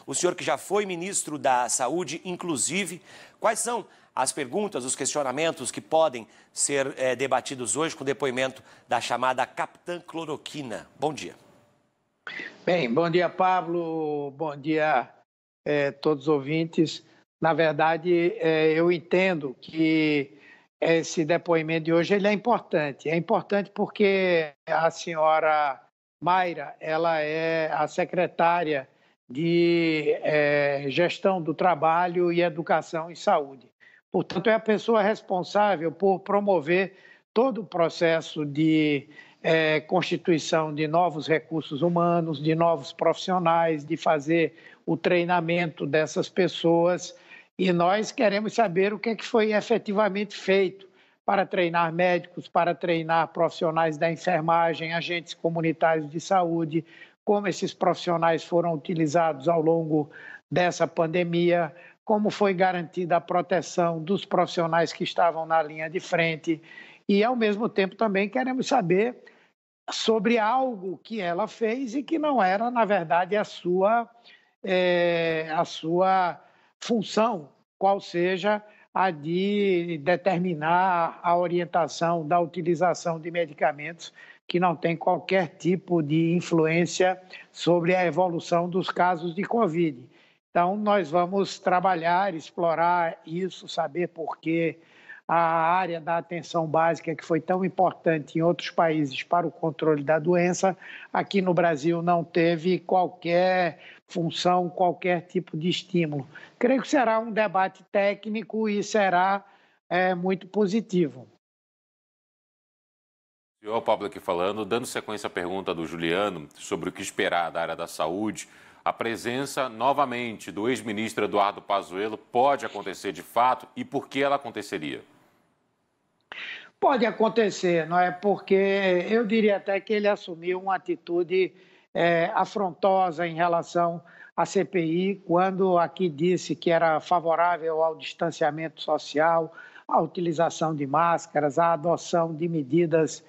O senhor que já foi ministro da Saúde, inclusive, quais são as perguntas, os questionamentos que podem ser debatidos hoje com o depoimento da chamada Capitã Cloroquina? Bom dia. Bem, bom dia, Pablo. Bom dia a todos os ouvintes. Na verdade, eu entendo que esse depoimento de hoje ele é importante. É importante porque a senhora Mayra, ela é a secretária de Gestão do Trabalho e Educação e Saúde. Portanto, é a pessoa responsável por promover todo o processo de constituição de novos recursos humanos, de novos profissionais, de fazer o treinamento dessas pessoas. E nós queremos saber o que é que foi efetivamente feito para treinar médicos, para treinar profissionais da enfermagem, agentes comunitários de saúde, como esses profissionais foram utilizados ao longo dessa pandemia, como foi garantida a proteção dos profissionais que estavam na linha de frente. E, ao mesmo tempo, também queremos saber sobre algo que ela fez e que não era, na verdade, a sua função, qual seja a de determinar a orientação da utilização de medicamentos que não tem qualquer tipo de influência sobre a evolução dos casos de Covid. Então, nós vamos trabalhar, explorar isso, saber por que a área da atenção básica, que foi tão importante em outros países para o controle da doença, aqui no Brasil não teve qualquer função, qualquer tipo de estímulo. Creio que será um debate técnico e será muito positivo. O senhor Pablo aqui falando, dando sequência à pergunta do Juliano sobre o que esperar da área da saúde, a presença novamente do ex-ministro Eduardo Pazuello pode acontecer de fato e por que ela aconteceria? Pode acontecer, não é? Porque eu diria até que ele assumiu uma atitude afrontosa em relação à CPI, quando aqui disse que era favorável ao distanciamento social, à utilização de máscaras, à adoção de medidas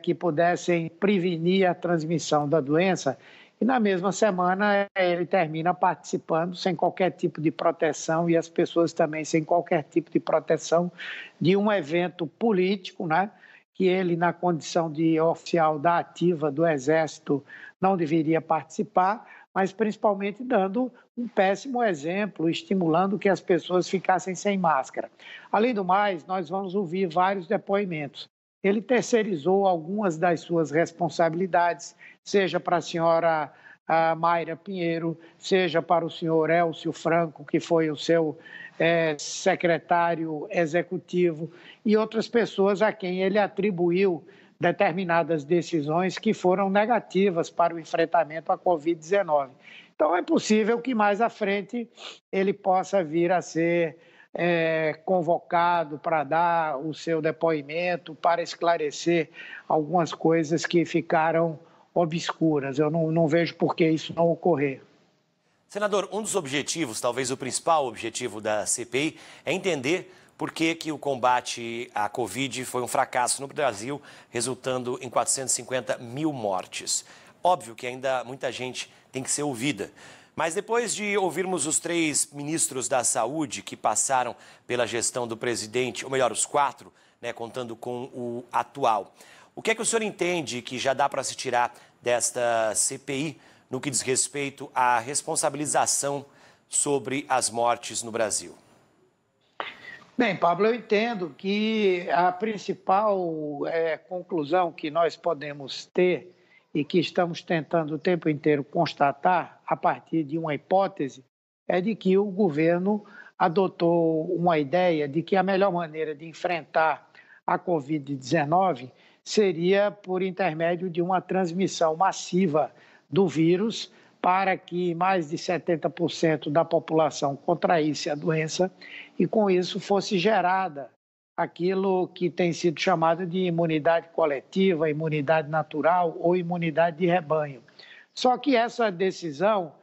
que pudessem prevenir a transmissão da doença. E na mesma semana ele termina participando sem qualquer tipo de proteção e as pessoas também sem qualquer tipo de proteção de um evento político, né? Que ele, na condição de oficial da ativa do Exército, não deveria participar, mas principalmente dando um péssimo exemplo, estimulando que as pessoas ficassem sem máscara. Além do mais, nós vamos ouvir vários depoimentos. Ele terceirizou algumas das suas responsabilidades, seja para a senhora Mayra Pinheiro, seja para o senhor Elcio Franco, que foi o seu secretário executivo, e outras pessoas a quem ele atribuiu determinadas decisões que foram negativas para o enfrentamento à Covid-19. Então, é possível que mais à frente ele possa vir a ser convocado para dar o seu depoimento, para esclarecer algumas coisas que ficaram obscuras. Eu não vejo por que isso não ocorrer. Senador, um dos objetivos, talvez o principal objetivo da CPI, é entender por que o combate à Covid foi um fracasso no Brasil, resultando em 450 mil mortes. Óbvio que ainda muita gente tem que ser ouvida. Mas depois de ouvirmos os 3 ministros da Saúde que passaram pela gestão do presidente, ou melhor, os 4, né, contando com o atual, o que é que o senhor entende que já dá para se tirar desta CPI no que diz respeito à responsabilização sobre as mortes no Brasil? Bem, Pablo, eu entendo que a principal conclusão que nós podemos ter e que estamos tentando o tempo inteiro constatar a partir de uma hipótese é de que o governo adotou uma ideia de que a melhor maneira de enfrentar a Covid-19 seria por intermédio de uma transmissão massiva do vírus para que mais de 70% da população contraísse a doença e, com isso, fosse gerada aquilo que tem sido chamado de imunidade coletiva, imunidade natural ou imunidade de rebanho. Só que essa decisão,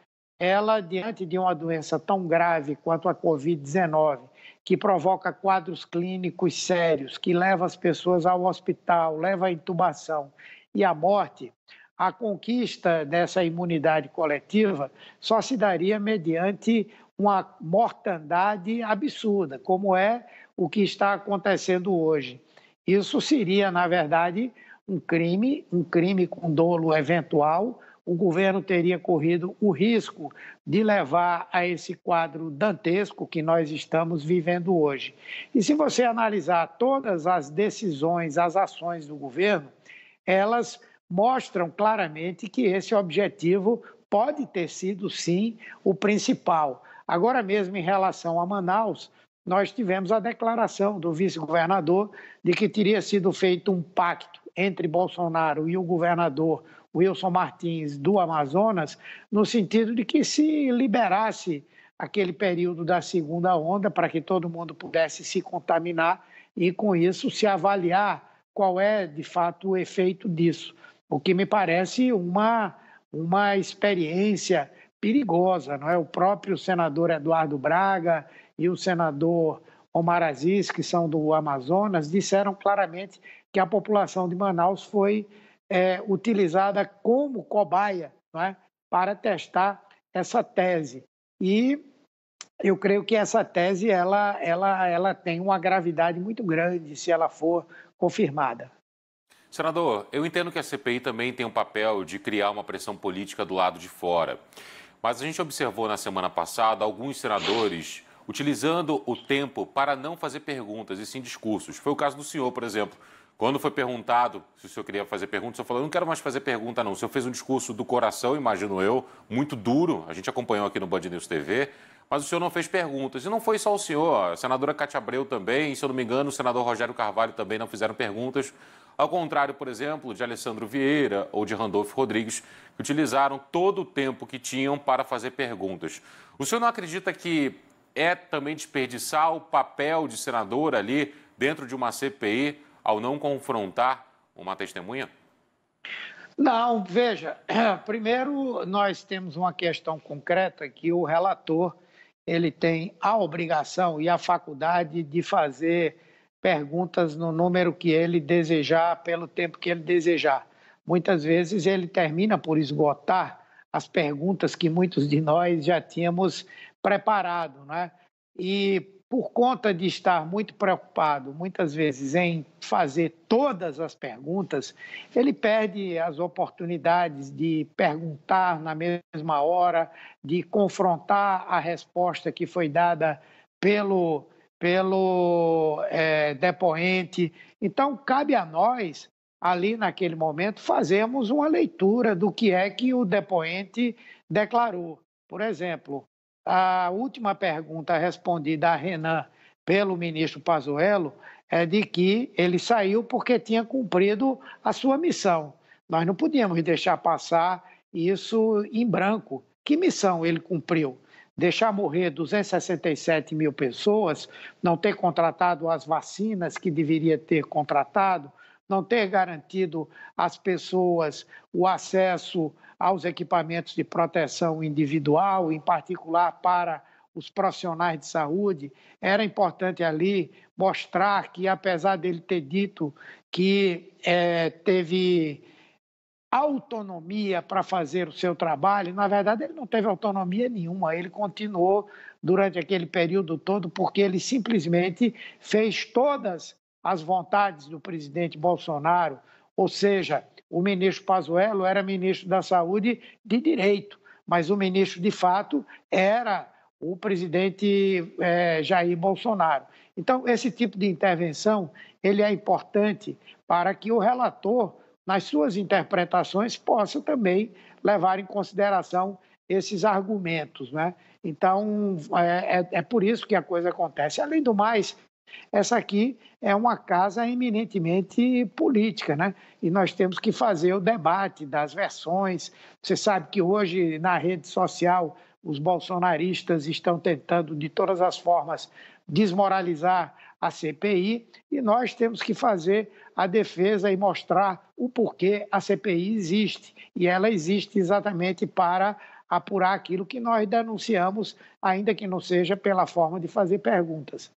ela, diante de uma doença tão grave quanto a Covid-19, que provoca quadros clínicos sérios, que leva as pessoas ao hospital, leva à intubação e à morte, a conquista dessa imunidade coletiva só se daria mediante uma mortandade absurda, como é o que está acontecendo hoje. Isso seria, na verdade, um crime com dolo eventual. O governo teria corrido o risco de levar a esse quadro dantesco que nós estamos vivendo hoje. E se você analisar todas as decisões, as ações do governo, elas mostram claramente que esse objetivo pode ter sido, sim, o principal. Agora mesmo, em relação a Manaus, nós tivemos a declaração do vice-governador de que teria sido feito um pacto entre Bolsonaro e o governador Wilson Martins do Amazonas, no sentido de que se liberasse aquele período da segunda onda para que todo mundo pudesse se contaminar e, com isso, se avaliar qual é, de fato, o efeito disso. O que me parece uma experiência perigosa, não é? O próprio senador Eduardo Braga e o senador Omar Aziz, que são do Amazonas, disseram claramente que a população de Manaus foi utilizada como cobaia, não é? Para testar essa tese. E eu creio que essa tese ela tem uma gravidade muito grande se ela for confirmada. Senador, eu entendo que a CPI também tem um papel de criar uma pressão política do lado de fora. Mas a gente observou na semana passada alguns senadores utilizando o tempo para não fazer perguntas e sim discursos. Foi o caso do senhor, por exemplo. Quando foi perguntado se o senhor queria fazer pergunta, o senhor falou, eu não quero mais fazer pergunta não. O senhor fez um discurso do coração, imagino eu, muito duro. A gente acompanhou aqui no Band News TV. Mas o senhor não fez perguntas. E não foi só o senhor, a senadora Cátia Abreu também, se eu não me engano, o senador Rogério Carvalho também não fizeram perguntas. Ao contrário, por exemplo, de Alessandro Vieira ou de Randolfo Rodrigues, que utilizaram todo o tempo que tinham para fazer perguntas. O senhor não acredita que é também desperdiçar o papel de senador ali dentro de uma CPI ao não confrontar uma testemunha? Não, veja, primeiro nós temos uma questão concreta que o relator ele tem a obrigação e a faculdade de fazer perguntas no número que ele desejar, pelo tempo que ele desejar. Muitas vezes ele termina por esgotar as perguntas que muitos de nós já tínhamos preparado, né? E por conta de estar muito preocupado, muitas vezes, em fazer todas as perguntas, ele perde as oportunidades de perguntar na mesma hora, de confrontar a resposta que foi dada pelo depoente. Então, cabe a nós, ali naquele momento, fazermos uma leitura do que é que o depoente declarou. Por exemplo, a última pergunta respondida a Renan pelo ministro Pazuello é de que ele saiu porque tinha cumprido a sua missão. Nós não podíamos deixar passar isso em branco. Que missão ele cumpriu? Deixar morrer 267 mil pessoas, não ter contratado as vacinas que deveria ter contratado, não ter garantido às pessoas o acesso aos equipamentos de proteção individual, em particular para os profissionais de saúde. Era importante ali mostrar que, apesar dele ter dito que teve autonomia para fazer o seu trabalho, na verdade ele não teve autonomia nenhuma, ele continuou durante aquele período todo porque ele simplesmente fez todas as vontades do presidente Bolsonaro, ou seja, o ministro Pazuello era ministro da Saúde de direito, mas o ministro de fato era o presidente Jair Bolsonaro. Então, esse tipo de intervenção ele é importante para que o relator, nas suas interpretações, possa também levar em consideração esses argumentos, né? Então, é por isso que a coisa acontece. Além do mais, essa aqui é uma casa eminentemente política, né? E nós temos que fazer o debate das versões. Você sabe que hoje, na rede social, os bolsonaristas estão tentando, de todas as formas, desmoralizar a CPI e nós temos que fazer a defesa e mostrar o porquê a CPI existe. E ela existe exatamente para apurar aquilo que nós denunciamos, ainda que não seja pela forma de fazer perguntas.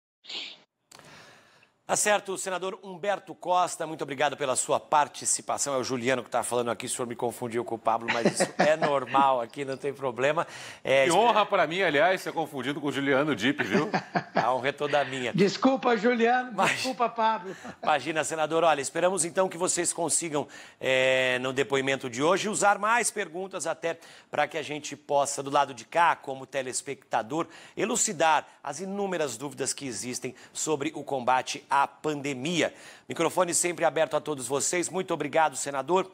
Tá certo, senador Humberto Costa, muito obrigado pela sua participação. É o Juliano que está falando aqui, o senhor me confundiu com o Pablo, mas isso é normal aqui, não tem problema. Que honra para mim, aliás, ser confundido com o Juliano Dipp, viu? A honra é toda minha. Desculpa, Juliano, desculpa, Pablo. Imagina, senador, olha, esperamos então que vocês consigam, no depoimento de hoje, usar mais perguntas até para que a gente possa, do lado de cá, como telespectador, elucidar as inúmeras dúvidas que existem sobre o combate à pandemia. Microfone sempre aberto a todos vocês. Muito obrigado, senador.